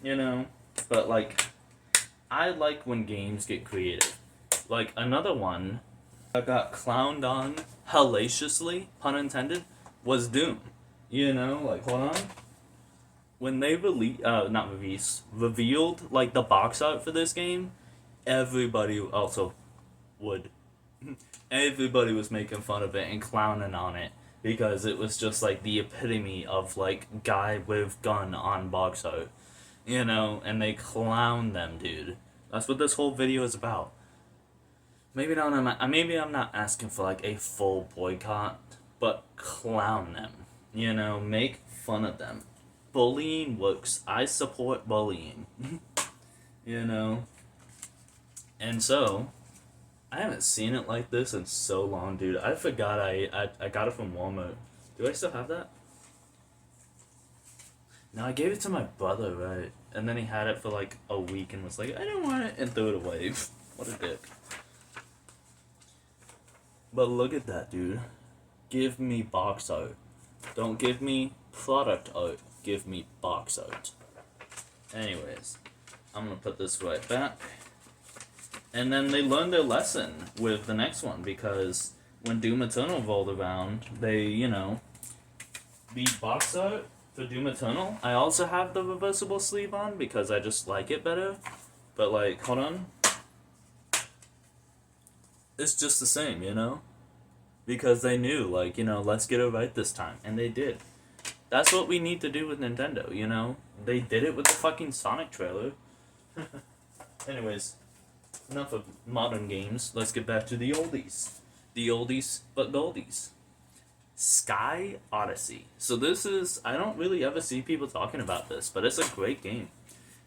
S1: You know? But like, I like when games get creative. Like, another one I got clowned on hellaciously, pun intended, was Doom. You know? Like, hold on. When they revealed like the box art for this game, everybody also would everybody was making fun of it and clowning on it because it was just like the epitome of like guy with gun on box art, you know, and they clown them, dude. That's what this whole video is about. Maybe I'm not asking for like a full boycott, but clown them, you know, make fun of them. Bullying works. I support bullying. You know? And so, I haven't seen it like this in so long, dude. I forgot I got it from Walmart. Do I still have that? No, I gave it to my brother, right? And then he had it for like a week and was like, I don't want it, and threw it away. What a dick. But look at that, dude. Give me box art. Don't give me product art. Give me box art. Anyways, I'm gonna put this right back. And then they learned their lesson with the next one because when Doom Eternal rolled around, they, you know, the box art for Doom Eternal, I also have the reversible sleeve on because I just like it better. But like, hold on. It's just the same, you know? Because they knew, like, you know, let's get it right this time. And they did. That's what we need to do with Nintendo, you know? They did it with the fucking Sonic trailer. Anyways, enough of modern games. Let's get back to the oldies. The oldies but goldies. Sky Odyssey. So this is, I don't really ever see people talking about this, but it's a great game.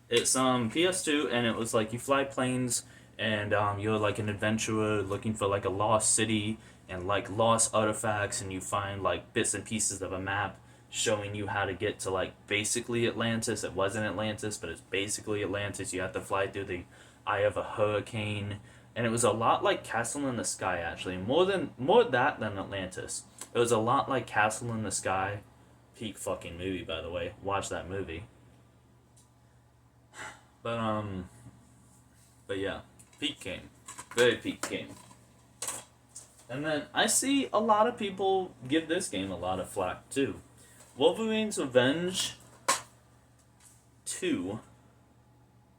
S1: It's PS2, and it was like you fly planes, and you're like an adventurer looking for like a lost city and like lost artifacts, and you find like bits and pieces of a map showing you how to get to like basically Atlantis. It wasn't Atlantis, but it's basically Atlantis. You have to fly through the eye of a hurricane, and it was a lot like Castle in the Sky, actually. More that than Atlantis. It was a lot like Castle in the Sky. Peak fucking movie, by the way. Watch that movie. But but yeah, peak game, very peak game. And then I see a lot of people give this game a lot of flack too. Wolverine's Revenge 2,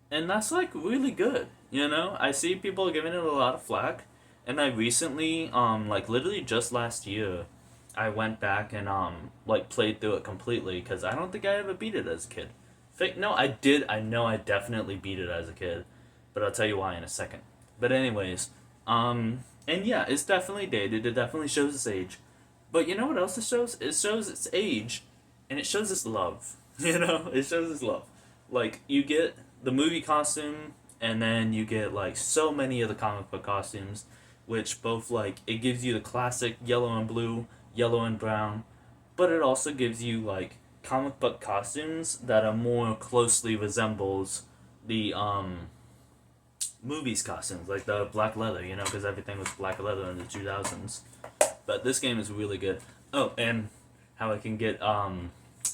S1: and that's like really good. You know, I see people giving it a lot of flack, and I recently, like literally just last year, I went back and like played through it completely because I don't think I ever beat it as a kid. No, I did. I know I definitely beat it as a kid, but I'll tell you why in a second. But anyways, and yeah, it's definitely dated. It definitely shows its age. But you know what else it shows? It shows its age, and it shows its love. You know, it shows its love. Like you get the movie costume, and then you get like so many of the comic book costumes, which both like it gives you the classic yellow and blue, yellow and brown, but it also gives you like comic book costumes that are more closely resembles the movies costumes, like the black leather, you know, because everything was black leather in the 2000s. But this game is really good. Oh, and how I can get how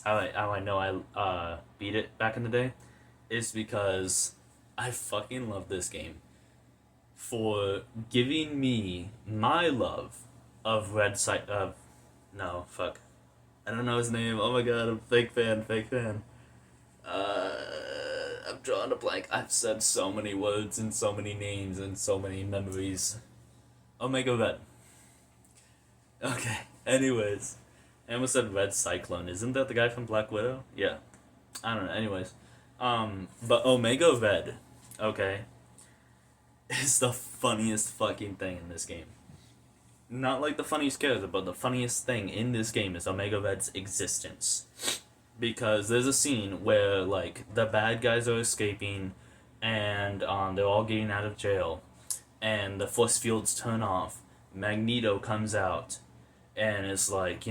S1: I know I beat it back in the day is because I fucking love this game for giving me my love of Red Side of no fuck I don't know his name. Oh my god, I'm fake fan, fake fan. I'm drawing a blank. I've said so many words and so many names and so many memories. Omega Red. Okay. Anyways, I almost said Red Cyclone. Isn't that the guy from Black Widow? Yeah. I don't know. Anyways, but Omega Red, okay, is the funniest fucking thing in this game. Not like the funniest character, but the funniest thing in this game is Omega Red's existence. Because there's a scene where like the bad guys are escaping, and they're all getting out of jail, and the force fields turn off. Magneto comes out, and is like,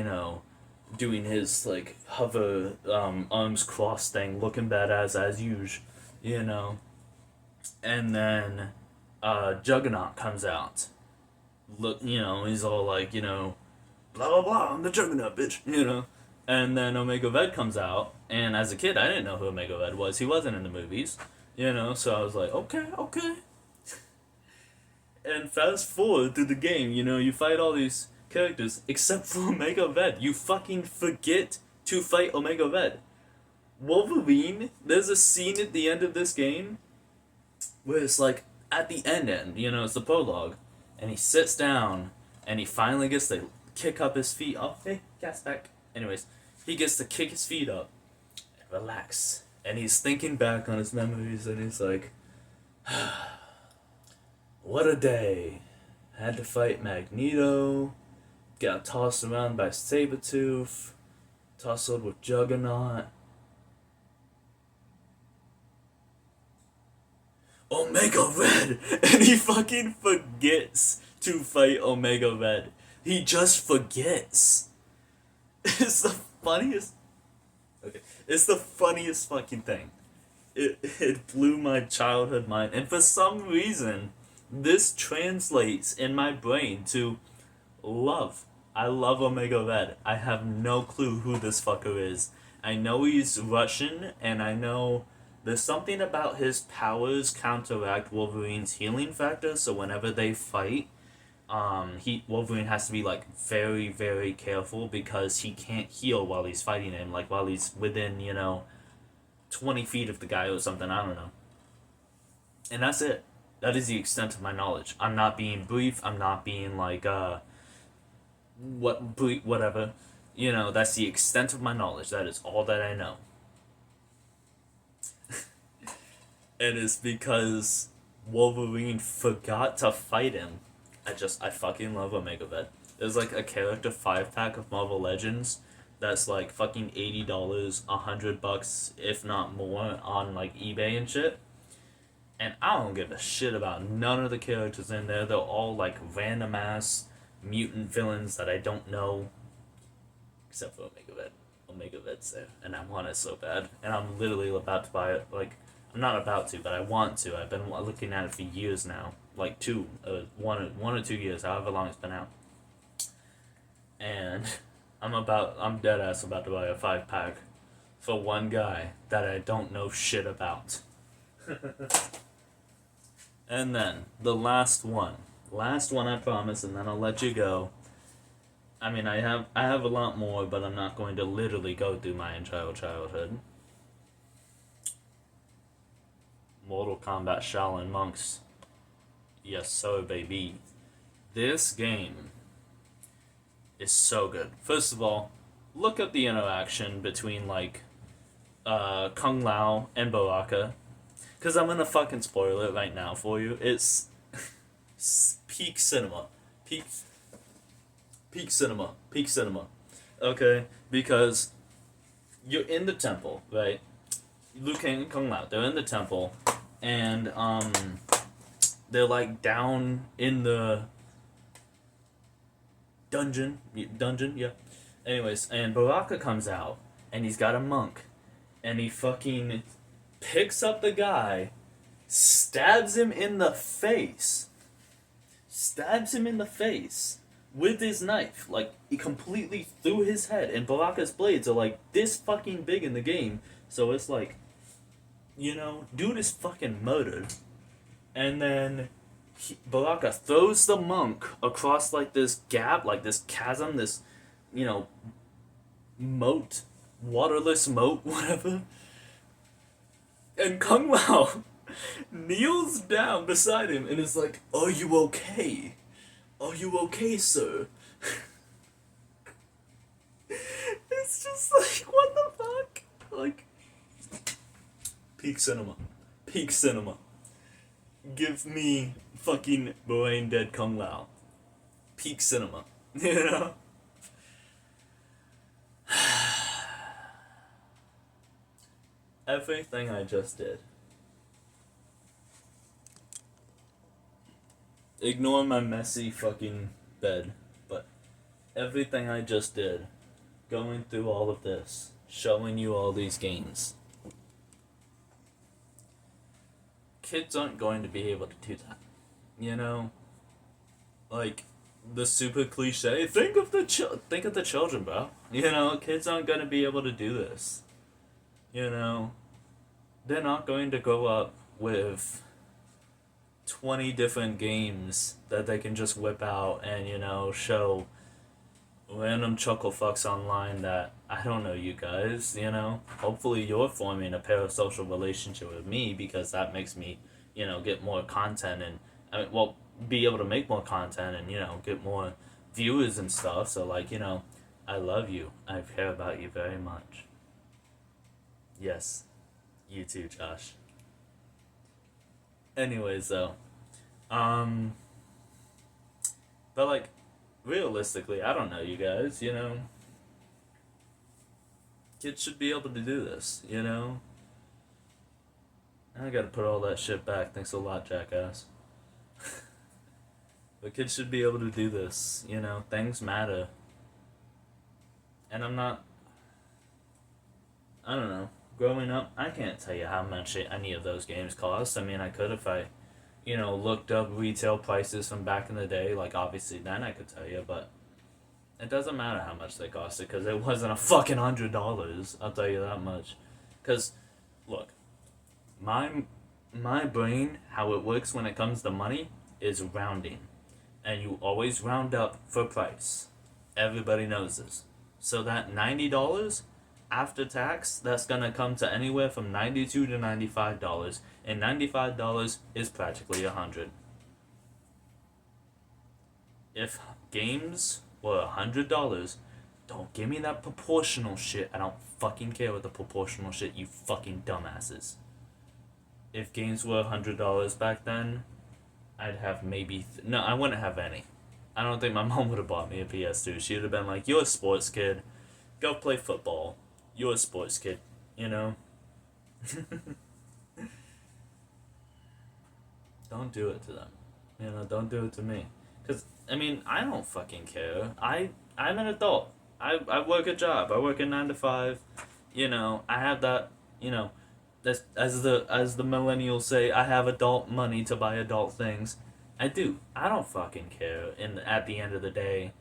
S1: doing his like hover arms crossed thing, looking badass as usual. And then Juggernaut comes out. Look, he's all like, blah blah blah, I'm the Juggernaut, bitch. And then Omega Red comes out, and as a kid, I didn't know who Omega Red was. He wasn't in the movies, so I was like, okay, okay. And fast forward through the game, you fight all these characters except for Omega Red. You fucking forget to fight Omega Red. Wolverine, there's a scene at the end of this game where it's like at the end, it's the prologue, and he sits down and he finally gets to kick up his feet. Oh, hey, cat's back. Anyways, he gets to kick his feet up and relax. And he's thinking back on his memories, and he's like, what a day. Had to fight Magneto, got tossed around by Sabretooth, tussled with Juggernaut. Omega Red! And he fucking forgets to fight Omega Red. He just forgets. It's the funniest. Okay. It's the funniest fucking thing. It blew my childhood mind. And for some reason, this translates in my brain to love. I love Omega Red. I have no clue who this fucker is. I know he's Russian, and I know there's something about his powers counteract Wolverine's healing factor, so whenever they fight, Wolverine has to be like very, very careful because he can't heal while he's fighting him, like while he's within, 20 feet of the guy or something, I don't know. And that's it. That is the extent of my knowledge. I'm not being brief, I'm not being like, whatever. That's the extent of my knowledge. That is all that I know. And it's because Wolverine forgot to fight him. I fucking love Omega Red. There's like a character 5-pack of Marvel Legends that's like fucking $80, $100, if not more, on like eBay and shit. And I don't give a shit about none of the characters in there. They're all like random ass mutant villains that I don't know. Except for Omega Red. Omega Red's there. And I want it so bad. And I'm literally about to buy it. Like, I'm not about to, but I want to. I've been looking at it for years now. Like one or 2 years, however long it's been out. And I'm dead ass about to buy a 5-pack for one guy that I don't know shit about. And then the last one I promise, and then I'll let you go. I mean, I have a lot more, but I'm not going to literally go through my entire childhood. Mortal Kombat Shaolin Monks. Yes, so baby. This game is so good. First of all, look up the interaction between like Kung Lao and Baraka. Because I'm gonna fucking spoil it right now for you. It's peak cinema. Peak cinema. Peak cinema. Okay? Because you're in the temple, right? Liu Kang and Kung Lao, they're in the temple, and they're like down in the dungeon, yeah. Anyways, and Baraka comes out, and he's got a monk, and he fucking picks up the guy, stabs him in the face with his knife, like, he completely through his head, and Baraka's blades are like this fucking big in the game, so it's like, dude is fucking murdered. And then Baraka throws the monk across like this gap, like this chasm, this, moat, waterless moat, whatever. And Kung Lao kneels down beside him and is like, "Are you okay? Are you okay, sir?" It's just like, what the fuck? Like, peak cinema. Peak cinema. Give me fucking brain dead Kung Lao. Peak cinema. You know? Everything I just did. Ignore my messy fucking bed, but everything I just did, going through all of this, showing you all these games. Kids aren't going to be able to do that. You know? Like, the super cliche, think of the children, bro. You know, kids aren't going to be able to do this. You know? They're not going to grow up with 20 different games that they can just whip out and, you know, show random chuckle fucks online that I don't know you guys, you know. Hopefully you're forming a parasocial relationship with me because that makes me, you know, get more content and be able to make more content and, you know, get more viewers and stuff. So like, you know, I love you. I care about you very much. Yes. You too, Josh. Anyways though. But like realistically, I don't know you guys, you know. Kids should be able to do this, you know? I gotta put all that shit back. Thanks a lot, jackass. But kids should be able to do this, you know? Things matter. And I don't know. Growing up, I can't tell you how much any of those games cost. I mean, I could if I, you know, looked up retail prices from back in the day. Like, obviously, then I could tell you, but it doesn't matter how much they costed because it wasn't a fucking $100. I'll tell you that much. Because, look, my brain, how it works when it comes to money, is rounding. And you always round up for price. Everybody knows this. So that $90 after tax, that's gonna come to anywhere from $92 to $95. And $95 is practically $100. If games were $100, don't give me that proportional shit. I don't fucking care with the proportional shit, you fucking dumbasses. If games were $100 back then, I'd have maybe... no, I wouldn't have any. I don't think my mom would have bought me a PS2. She would have been like, you're a sports kid. Go play football. You're a sports kid. You know? Don't do it to them. You know, don't do it to me. Because, I mean, I don't fucking care. I'm an adult. I work a job. I work a 9 to 5. You know, I have that, you know... as the millennials say, I have adult money to buy adult things. I do. I don't fucking care. And at the end of the day,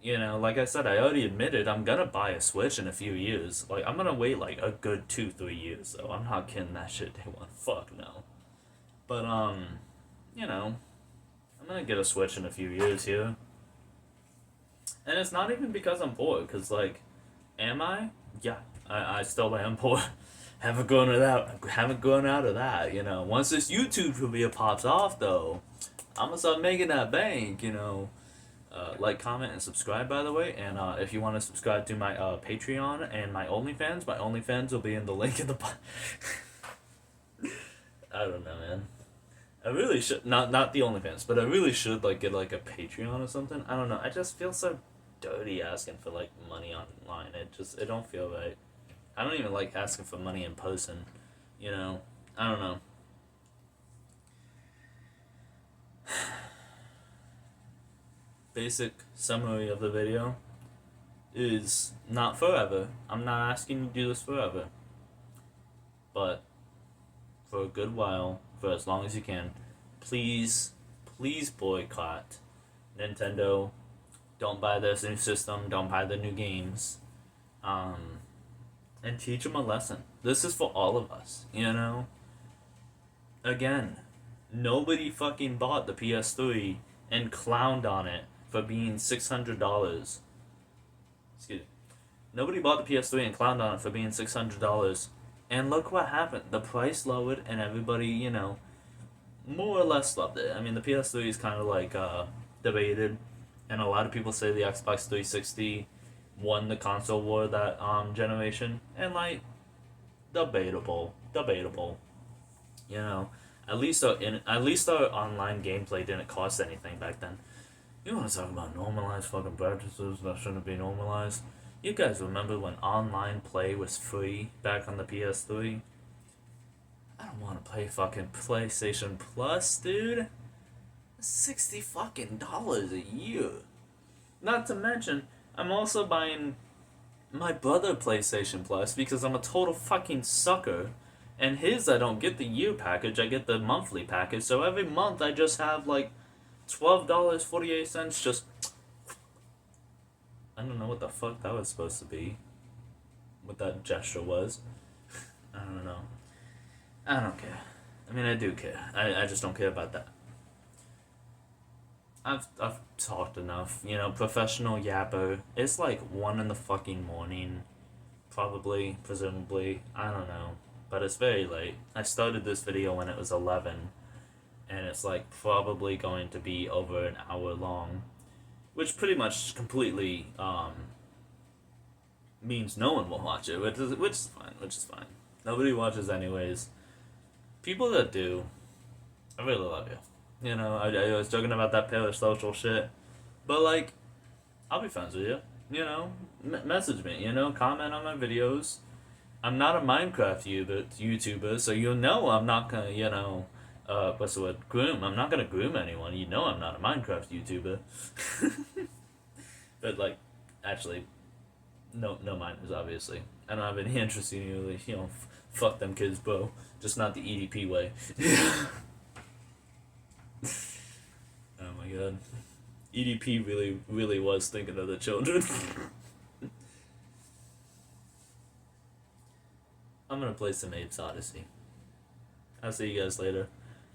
S1: you know, like I said, I already admitted I'm gonna buy a Switch in a few years. Like, I'm gonna wait like a good 2-3 years though. I'm not kidding that shit day one. Fuck no. But you know, I'm gonna get a Switch in a few years here. And it's not even because I'm poor, cause like, am I? Yeah, I still am poor. Haven't grown out of that, you know. Once this YouTube career pops off, though, I'm gonna start making that bank, you know. Like, comment, and subscribe, by the way. And if you want to subscribe to my Patreon and my OnlyFans will be in the link in the... I don't know, man. I really should... Not the OnlyFans, but I really should, like, get, like, a Patreon or something. I don't know. I just feel so dirty asking for, like, money online. It don't feel right. I don't even like asking for money in person, you know. I don't know. Basic summary of the video is not forever. I'm not asking you to do this forever. But for a good while, for as long as you can, please boycott Nintendo. Don't buy this new system. Don't buy the new games. And teach them a lesson. This is for all of us, you know? Again, nobody fucking bought the PS3 and clowned on it for being $600. Excuse me. Nobody bought the PS3 and clowned on it for being $600. And look what happened. The price lowered and everybody, more or less loved it. I mean, the PS3 is kind of like debated, and a lot of people say the Xbox 360 won the console war that generation, and like debatable. You know, at least our online gameplay didn't cost anything back then. You want to talk about normalized fucking practices that shouldn't be normalized? You guys remember when online play was free back on the PS3? I don't want to play fucking PlayStation Plus, dude. $60 fucking dollars a year. Not to mention, I'm also buying my brother PlayStation Plus because I'm a total fucking sucker. And his, I don't get the year package, I get the monthly package. So every month I just have like $12.48 just. I don't know what the fuck that was supposed to be. What that gesture was. I don't know. I don't care. I mean, I do care. I just don't care about that. I've talked enough. Professional yapper. It's like 1 in the fucking morning. Probably, presumably. I don't know. But it's very late. I started this video when it was 11. And it's like probably going to be over an hour long. Which pretty much completely means no one will watch it. Which is fine. Nobody watches anyways. People that do, I really love you. I was joking about that parasocial shit. But, like, I'll be friends with you. Message me, comment on my videos. I'm not a Minecraft YouTuber, so I'm not gonna, what's the word? Groom. I'm not gonna groom anyone. I'm not a Minecraft YouTuber. But, like, actually, no minors, obviously. I don't have any interest in you, fuck them kids, bro. Just not the EDP way. Oh my god. EDP really was thinking of the children. I'm gonna play some Abe's Odyssey. I'll see you guys later.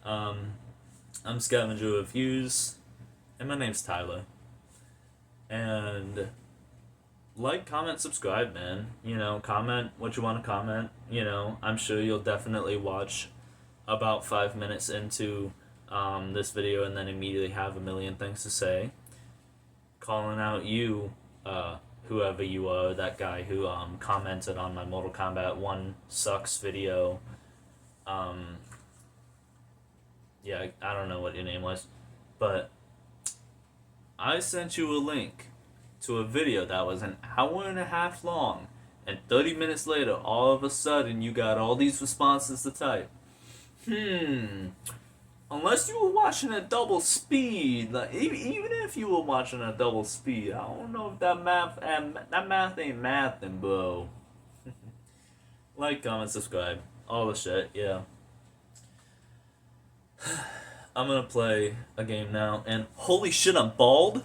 S1: I'm Scavenger Reviews, and my name's Tyler. And like, comment, subscribe, man. Comment what you want to comment. I'm sure you'll definitely watch about 5 minutes into this video and then immediately have a million things to say. Calling out you, whoever you are, that guy who commented on my Mortal Kombat 1 sucks video. Yeah, I don't know what your name was, but I sent you a link to a video that was an hour and a half long, and 30 minutes later, all of a sudden, you got all these responses to type. Unless you were watching at double speed, like even if you were watching at double speed, I don't know if that math ain't mathin', bro. Like, comment, subscribe, all the shit, yeah. I'm gonna play a game now, and holy shit, I'm bald.